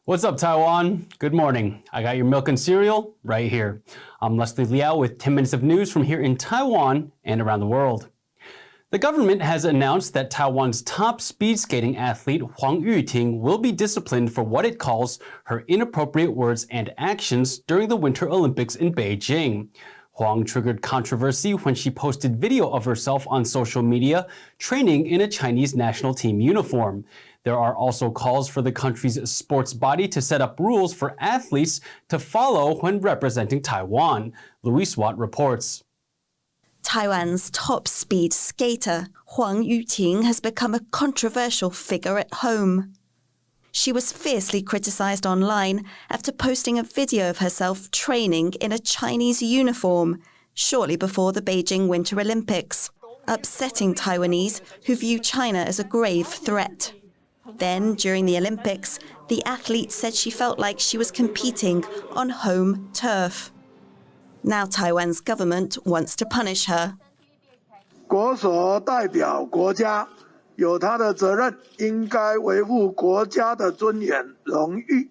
What's up, Taiwan? Good morning. I got your milk and cereal right here. I'm Leslie Liao with 10 minutes of news from here in Taiwan and around the world. The government has announced that Taiwan's top speed skating athlete Huang Yuting will be disciplined for what it calls her inappropriate words and actions during the Winter Olympics in Beijing. Huang triggered controversy when she posted video of herself on social media training in a Chinese national team uniform. There are also calls for the country's sports body to set up rules for athletes to follow when representing Taiwan. Louise Watt reports. Taiwan's top speed skater, Huang Yuting, has become a controversial figure at home. She was fiercely criticized online after posting a video of herself training in a Chinese uniform shortly before the Beijing Winter Olympics, upsetting Taiwanese who view China as a grave threat. Then, during the Olympics, the athlete said she felt like she was competing on home turf. Now Taiwan's government wants to punish her. 国所代表国家有他的责任，应该维护国家的尊严、荣誉。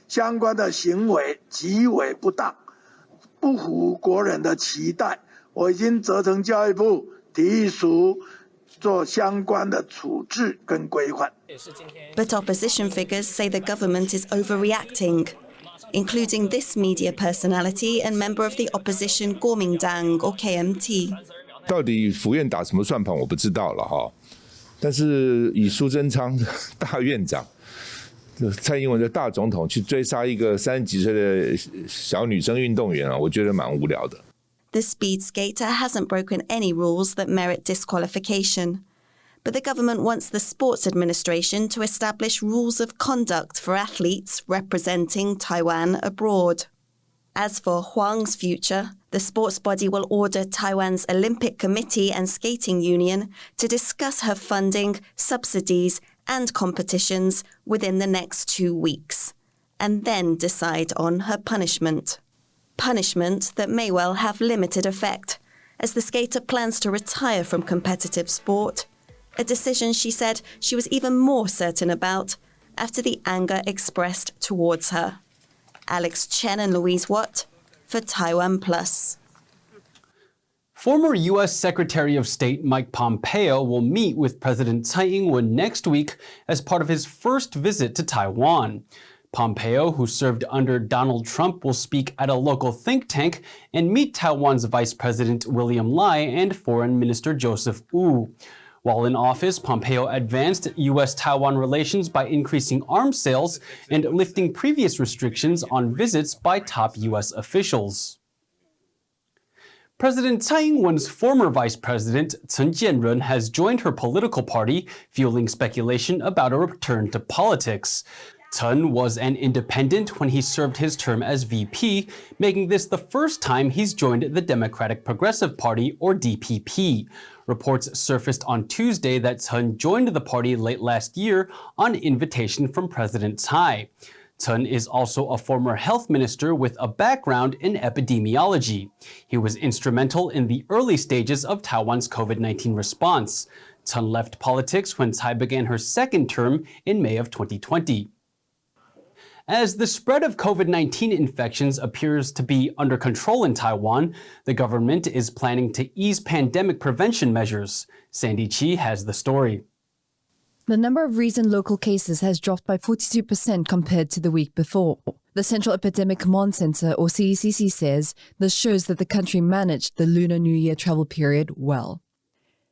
相关的行为极为不当，不符国人的期待。我已经责成教育部体育署做相关的处置跟规范。But opposition figures say the government is overreacting, including this media personality and member of the opposition Kuomintang or KMT. 到底府院打什么算盘我不知道了哈，但是以苏贞昌大院长、蔡英文的大总统去追杀一个30几岁的小女生运动员啊，我觉得蛮无聊的。The speed skater hasn't broken any rules that merit disqualification. But the government wants the Sports Administration to establish rules of conduct for athletes representing Taiwan abroad. As for Huang's future, the sports body will order Taiwan's Olympic Committee and Skating Union to discuss her funding, subsidies, and competitions within the next 2 weeks, and then decide on her punishment. Punishment that may well have limited effect, as the skater plans to retire from competitive sport, a decision she said she was even more certain about after the anger expressed towards her. Alex Chen and Louise Watt for TaiwanPlus. Former U.S. Secretary of State Mike Pompeo will meet with President Tsai Ing-wen next week as part of his first visit to Taiwan. Pompeo, who served under Donald Trump, will speak at a local think tank and meet Taiwan's Vice President William Lai and Foreign Minister Joseph Wu. While in office, Pompeo advanced U.S.-Taiwan relations by increasing arms sales and lifting previous restrictions on visits by top U.S. officials. President Tsai Ing-wen's former vice president, Chen Jianren, has joined her political party, fueling speculation about a return to politics. Chen was an independent when he served his term as VP, making this the first time he's joined the Democratic Progressive Party, or DPP. Reports surfaced on Tuesday that Chen joined the party late last year on invitation from President Tsai. Chen is also a former health minister with a background in epidemiology. He was instrumental in the early stages of Taiwan's COVID-19 response. Chen left politics when Tsai began her second term in May of 2020. As the spread of COVID-19 infections appears to be under control in Taiwan, the government is planning to ease pandemic prevention measures. Sandy Chi has the story. The number of recent local cases has dropped by 42% compared to the week before. The Central Epidemic Command Center, or CECC, says this shows that the country managed the Lunar New Year travel period well.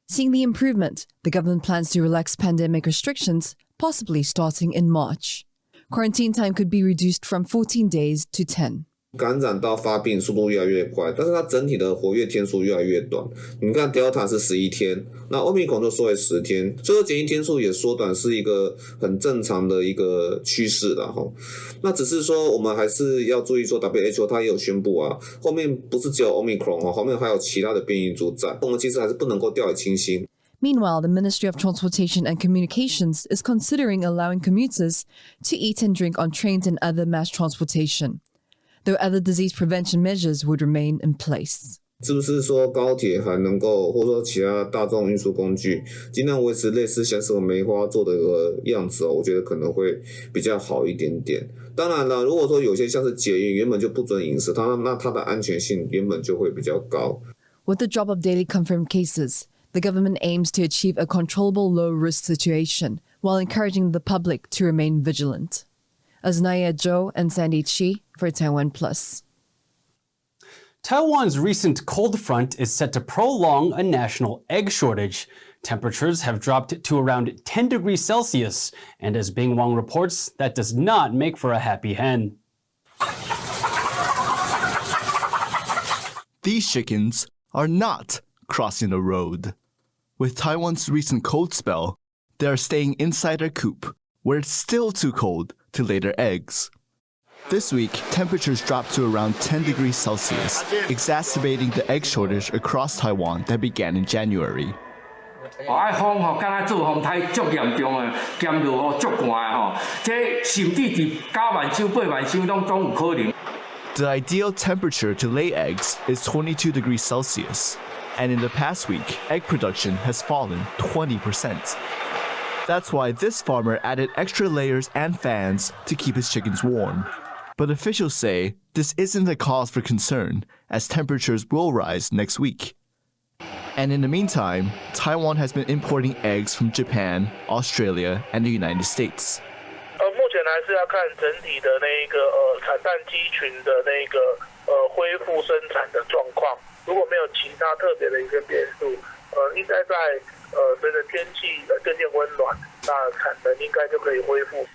Seeing the improvement, the government plans to relax pandemic restrictions, possibly starting in March. Quarantine time could be reduced from 14 days to 10. 感染到发病速度越来越快，但是它整体的活跃天数越来越短。你看 Delta 是11天，那 Omicron 就缩为10天，所以说检疫天数也缩短，是一个很正常的一个趋势啦齁。那只是说我们还是要注意说 WHO 它也有宣布啊，后面不是只有 Omicron 齁，后面还有其他的变异株在，我们其实还是不能够掉以轻心。Meanwhile, the Ministry of Transportation and Communications is considering allowing commuters to eat and drink on trains and other mass transportation, though other disease prevention measures would remain in place. 是不是说高铁还能够，或者说其他大众运输工具，尽量维持类似像是梅花座的一个样子我觉得可能会比较好一点点。当然了，如果说有些像是捷运原本就不准饮食，那它的安全性原本就会比较高。With the drop of daily confirmed cases, the government aims to achieve a controllable low-risk situation while encouraging the public to remain vigilant. Aznaya Zhou and Sandy Chi for TaiwanPlus. Taiwan's recent cold front is set to prolong a national egg shortage. Temperatures have dropped to around 10 degrees Celsius, and as Bing Wang reports, that does not make for a happy hen. These chickens are not crossing the road. With Taiwan's recent cold spell, they are staying inside their coop, where it's still too cold to lay their eggs. This week, temperatures dropped to around 10 degrees Celsius, exacerbating the egg shortage across Taiwan that began in January. The ideal temperature to lay eggs is 22 degrees Celsius, and in the past week, egg production has fallen 20%. That's why this farmer added extra layers and fans to keep his chickens warm. But officials say this isn't a cause for concern, as temperatures will rise next week. And in the meantime, Taiwan has been importing eggs from Japan, Australia, and the United States. 目前还是要看整体的那个产蛋鸡群的那个恢复生产的状况。如果没有其他特别的一个变数，应该在随着天气渐渐温暖，那产能应该就可以恢复。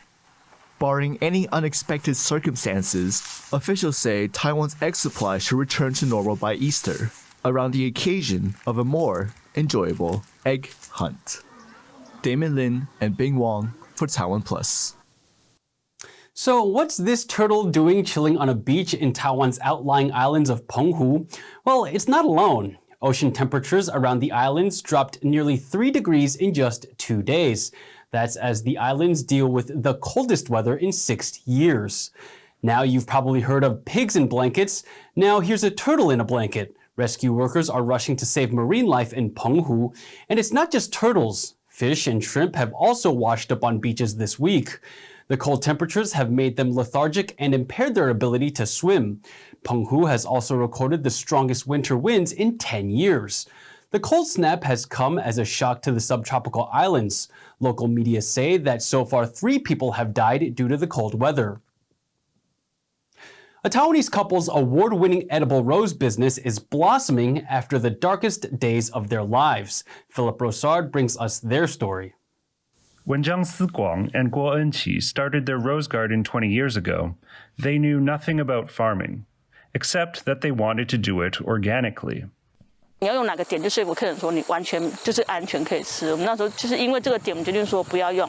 Barring any unexpected circumstances, officials say Taiwan's egg supply should return to normal by Easter, around the occasion of a more enjoyable egg hunt. Damon Lin and Bing Wang for TaiwanPlus. So what's this turtle doing chilling on a beach in Taiwan's outlying islands of Penghu? Well, it's not alone. Ocean temperatures around the islands dropped nearly 3 degrees in just 2 days. That's as the islands deal with the coldest weather in 6 years. Now you've probably heard of pigs in blankets. Now here's a turtle in a blanket. Rescue workers are rushing to save marine life in Penghu. And it's not just turtles. Fish and shrimp have also washed up on beaches this week. The cold temperatures have made them lethargic and impaired their ability to swim. Penghu has also recorded the strongest winter winds in 10 years. The cold snap has come as a shock to the subtropical islands. Local media say that so far 3 people have died due to the cold weather. A Taiwanese couple's award-winning edible rose business is blossoming after the darkest days of their lives. Philip Rosard brings us their story. When Zhang Siguang and Guo Enqi started their rose garden 20 years ago, they knew nothing about farming, except that they wanted to do it organically. 你要用哪个点就说服客人说你完全就是安全可以吃。我们那时候就是因为这个点，我们决定说不要用。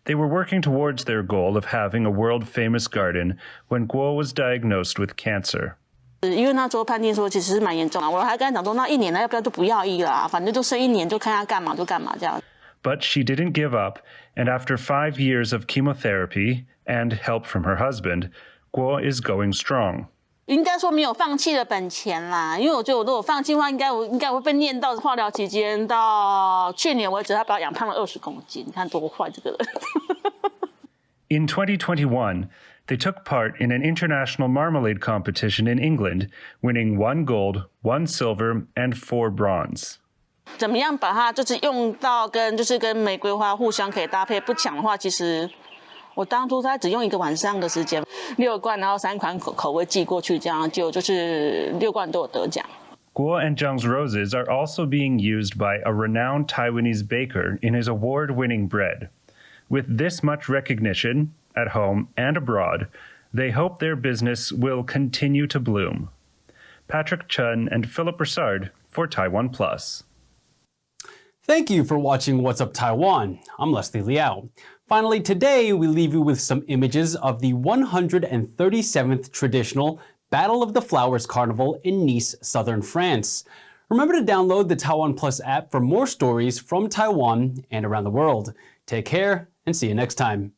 They were working towards their goal of having a world-famous garden when Guo was diagnosed with cancer. 因为那时候判定说其实是蛮严重的，我还跟他讲说那1年呢，要不要就不要医了啊，反正就剩1年，就看他干嘛就干嘛这样。But she didn't give up, and after 5 years of chemotherapy and help from her husband, Guo is going strong. 应该说没有放弃的本钱啦，因为我觉得我如果放弃的话，应该会被念到化疗期间到去年为止，他把我养胖了20公斤，你看多坏这个人。In 2021, they took part in an international marmalade competition in England, winning 1 gold, 1 silver, and 4 bronze. 怎么样把它就是用到跟玫瑰花互相可以搭配不抢的话，其实我当初才只用1个晚上的时间，6罐，然后3款口味寄过去，这样就是6罐都有得奖。Guo and Zhang's roses are also being used by a renowned Taiwanese baker in his award-winning bread. With this much recognition, at home and abroad, they hope their business will continue to bloom. Patrick Chun and Philip Broussard for TaiwanPlus. Thank you for watching What's Up Taiwan. I'm Leslie Liao. Finally, today we leave you with some images of the 137th traditional Battle of the Flowers Carnival in Nice, southern France. Remember to download the TaiwanPlus app for more stories from Taiwan and around the world. Take care and see you next time.